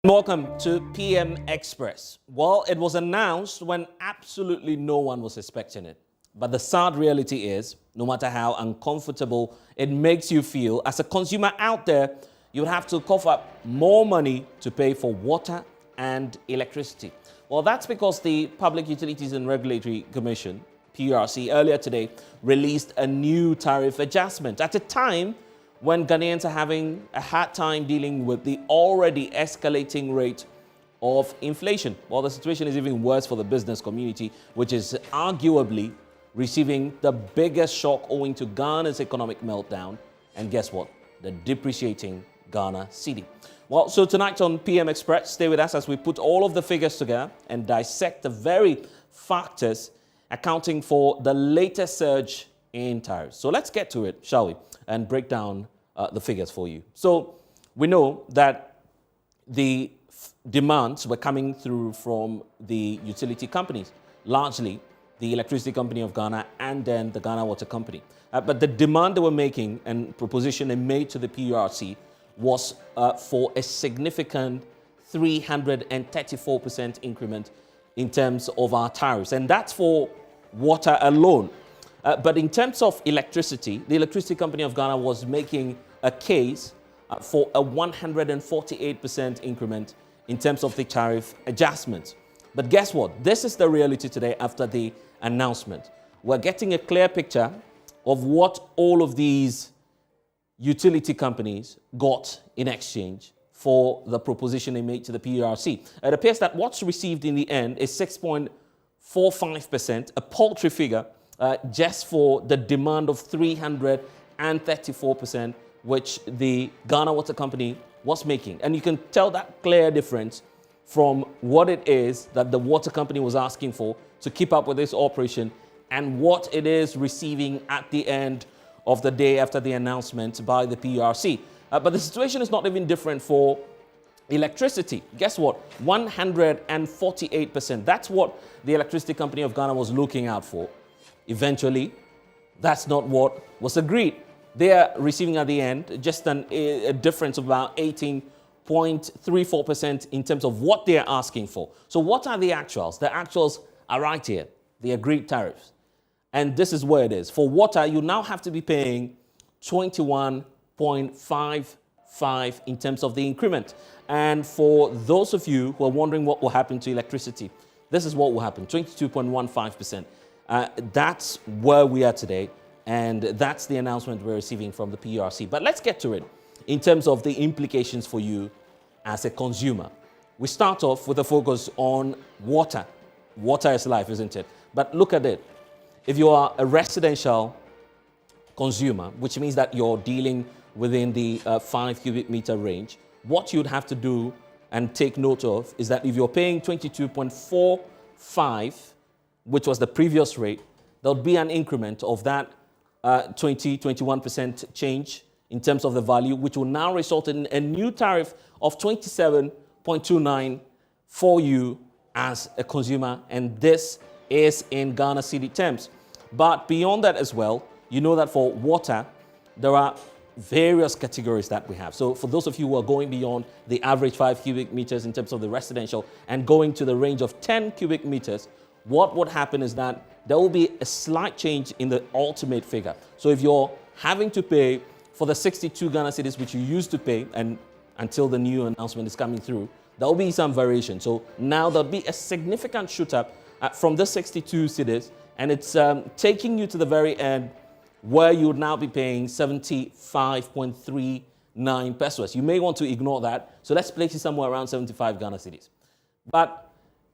Welcome to PM Express. Well, it was announced when absolutely no one was expecting it. But the sad reality is, no matter how uncomfortable it makes you feel, as a consumer out there, you would have to cough up more money to pay for water and electricity. Well, that's because the Public Utilities and Regulatory Commission, PURC, earlier today released a new tariff adjustment at a time when Ghanaians are having a hard time dealing with the already escalating rate of inflation. Well, the situation is even worse for the business community, which is arguably receiving the biggest shock owing to Ghana's economic meltdown. And guess what? The depreciating Ghana cedi. Well, so tonight on PM Express, stay with us as we put all of the figures together and dissect the very factors accounting for the latest surge in tariffs. So let's get to it, shall we? And break down the figures for you. So we know that the demands were coming through from the utility companies, largely the Electricity Company of Ghana and then the Ghana Water Company. But the demand they were making and proposition they made to the PURC was for a significant 334% increment in terms of our tariffs. And that's for water alone. But in terms of electricity, the Electricity Company of Ghana was making a case for a 148% increment in terms of the tariff adjustments. But guess what? This is the reality today after the announcement. We're getting a clear picture of what all of these utility companies got in exchange for the proposition they made to the PURC. It appears that what's received in the end is 6.45%, a paltry figure, just for the demand of 334%, which the Ghana Water Company was making. And you can tell that clear difference from what it is that the water company was asking for to keep up with this operation and what it is receiving at the end of the day after the announcement by the PURC. But the situation is not even different for electricity. Guess what? 148%. That's what the Electricity Company of Ghana was looking out for. Eventually, that's not what was agreed. They are receiving at the end just a difference of about 18.34% in terms of what they are asking for. So what are the actuals? The actuals are right here, the agreed tariffs. And this is where it is. For water, you now have to be paying 21.55 in terms of the increment. And for those of you who are wondering what will happen to electricity, this is what will happen, 22.15%. That's where we are today, and that's the announcement we're receiving from the PURC. But let's get to it in terms of the implications for you as a consumer. We start off with a focus on water. Water is life, isn't it? But look at it. If you are a residential consumer, which means that you're dealing within the 5 cubic meter range, what you'd have to do and take note of is that if you're paying 22.45, which was the previous rate, there would be an increment of that 21% change in terms of the value, which will now result in a new tariff of 27.29 for you as a consumer. And this is in Ghana cedi terms. But beyond that as well, you know that for water, there are various categories that we have. So for those of you who are going beyond the average 5 cubic meters in terms of the residential and going to the range of 10 cubic meters, what would happen is that there will be a slight change in the ultimate figure. So if you're having to pay for the 62 Ghana cedis, which you used to pay, and until the new announcement is coming through, there will be some variation. So now there'll be a significant shoot up from the 62 cedis, and it's taking you to the very end where you would now be paying 75.39 pesos. You may want to ignore that. So let's place it somewhere around 75 Ghana cedis. But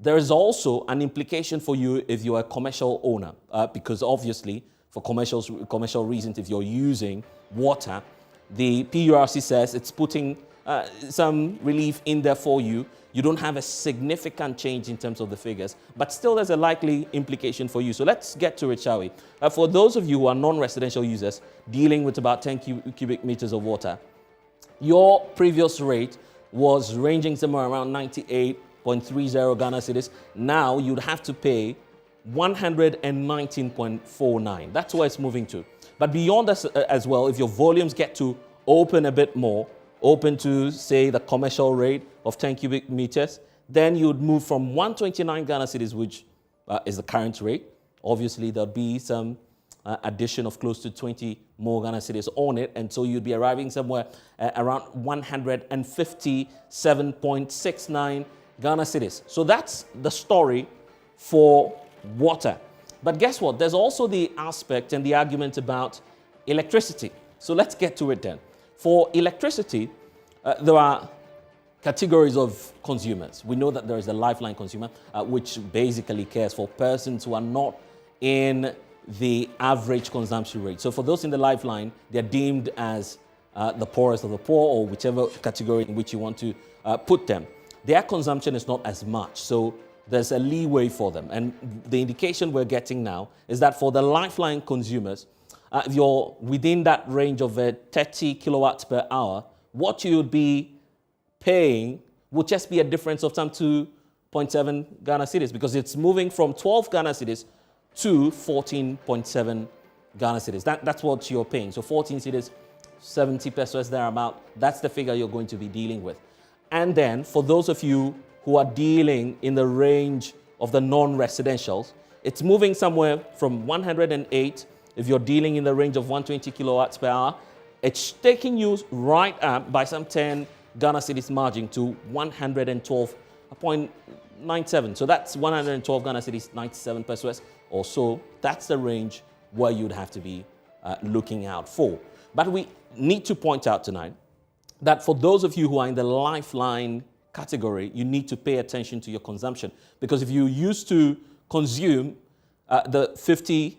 there is also an implication for you if you're a commercial owner, because obviously for commercial reasons, if you're using water, the PURC says it's putting some relief in there for you. You don't have a significant change in terms of the figures, but still there's a likely implication for you. So let's get to it, shall we? For those of you who are non-residential users dealing with about 10 cubic meters of water, your previous rate was ranging somewhere around 98.30 Ghana cedis. Now you'd have to pay 119.49. That's where it's moving to. But beyond this as well, if your volumes get to open a bit more, open to, say, the commercial rate of 10 cubic meters, then you would move from 129 Ghana cedis, which is the current rate. Obviously, there'll be some addition of close to 20 more Ghana cedis on it, and so you'd be arriving somewhere around 157.69 Ghana cedis. So that's the story for water. But guess what? There's also the aspect and the argument about electricity. So let's get to it then. For electricity, there are categories of consumers. We know that there is a lifeline consumer, which basically cares for persons who are not in the average consumption rate. So for those in the lifeline, they're deemed as the poorest of the poor, or whichever category in which you want to put them. Their consumption is not as much, so there's a leeway for them. And the indication we're getting now is that for the lifeline consumers, if you're within that range of 30 kilowatts per hour, what you would be paying would just be a difference of some 2.7 Ghana cedis, because it's moving from 12 Ghana cedis to 14.7 Ghana cedis. That's what you're paying. So 14 cedis, 70 pesos thereabout. That's the figure you're going to be dealing with. And then for those of you who are dealing in the range of the non-residentials, it's moving somewhere from 108. If you're dealing in the range of 120 kilowatts per hour, it's taking you right up by some 10 Ghana cedis margin to 112.97. So that's 112 Ghana cedis, 97 pesos or so. That's the range where you'd have to be looking out for. But we need to point out tonight that for those of you who are in the lifeline category, you need to pay attention to your consumption. Because if you used to consume the 50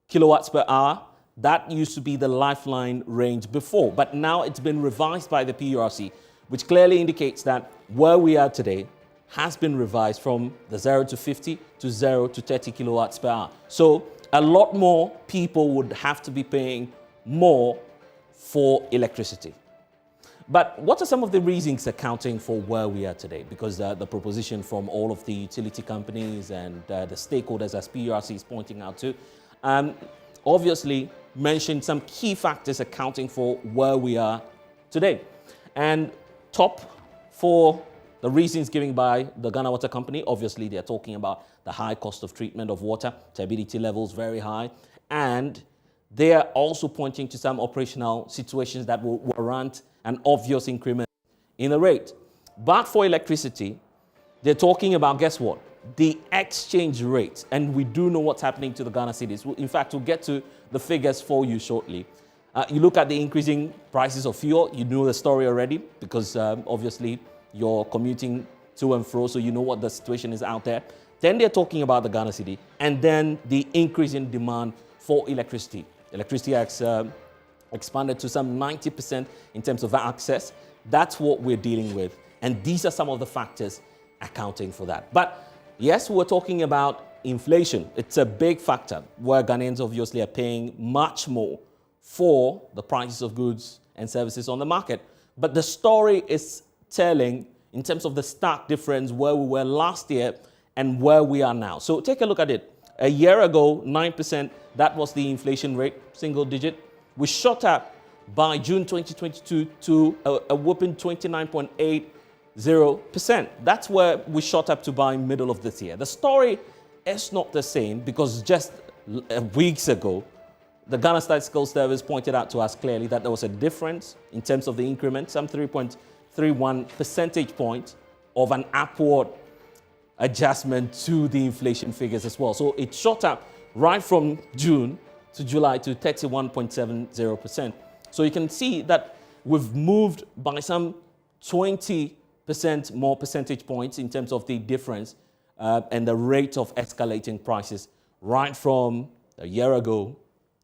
kilowatts per hour, that used to be the lifeline range before. But now it's been revised by the PURC, which clearly indicates that where we are today has been revised from the 0 to 50 to 0 to 30 kilowatts per hour. So a lot more people would have to be paying more for electricity. But what are some of the reasons accounting for where we are today? Because the proposition from all of the utility companies and the stakeholders, as PURC is pointing out to, obviously mentioned some key factors accounting for where we are today. And top for the reasons given by the Ghana Water Company, obviously they're talking about the high cost of treatment of water, turbidity levels very high, and they are also pointing to some operational situations that will warrant an obvious increment in the rate. But for electricity, they're talking about, guess what? The exchange rate. And we do know what's happening to the Ghana cedis. In fact, we'll get to the figures for you shortly. You look at the increasing prices of fuel. You know the story already, because obviously you're commuting to and fro, so you know what the situation is out there. Then they're talking about the Ghana cedi, and then the increase in demand for electricity. Electricity has expanded to some 90% in terms of access. That's what we're dealing with. And these are some of the factors accounting for that. But yes, we're talking about inflation. It's a big factor where Ghanaians obviously are paying much more for the prices of goods and services on the market. But the story is telling in terms of the stark difference where we were last year and where we are now. So take a look at it. A year ago, 9%, that was the inflation rate, single digit. We shot up by June 2022 to a whopping 29.80%. That's where we shot up to by middle of this year. The story is not the same, because just weeks ago, the Ghana Statistical Service pointed out to us clearly that there was a difference in terms of the increment, some 3.31 percentage points of an upward adjustment to the inflation figures as well. So it shot up right from June to July to 31.70%. So you can see that we've moved by some 20% more percentage points in terms of the difference and the rate of escalating prices right from a year ago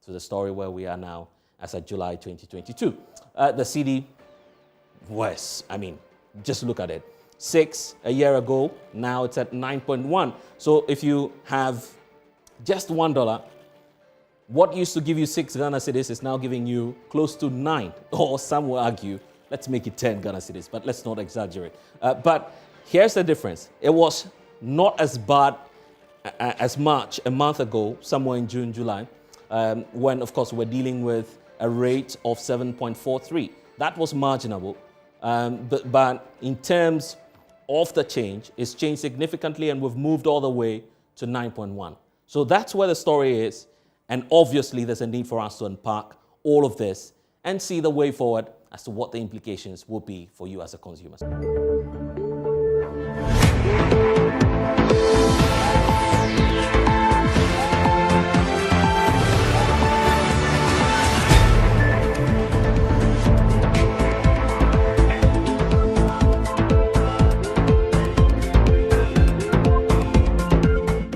to the story where we are now as of July 2022. The cedi was, just look at it. 6 a year ago, now it's at 9.1. So if you have just $1, what used to give you 6 Ghana cedis is now giving you close to 9, or some will argue, let's make it 10 Ghana cedis, but let's not exaggerate. But here's the difference. It was not as bad as much a month ago, somewhere in June, July, when, of course, we're dealing with a rate of 7.43. That was marginal, But in terms of the change, it's changed significantly, and we've moved all the way to 9.1. So that's where the story is. And obviously, there's a need for us to unpack all of this and see the way forward as to what the implications will be for you as a consumer.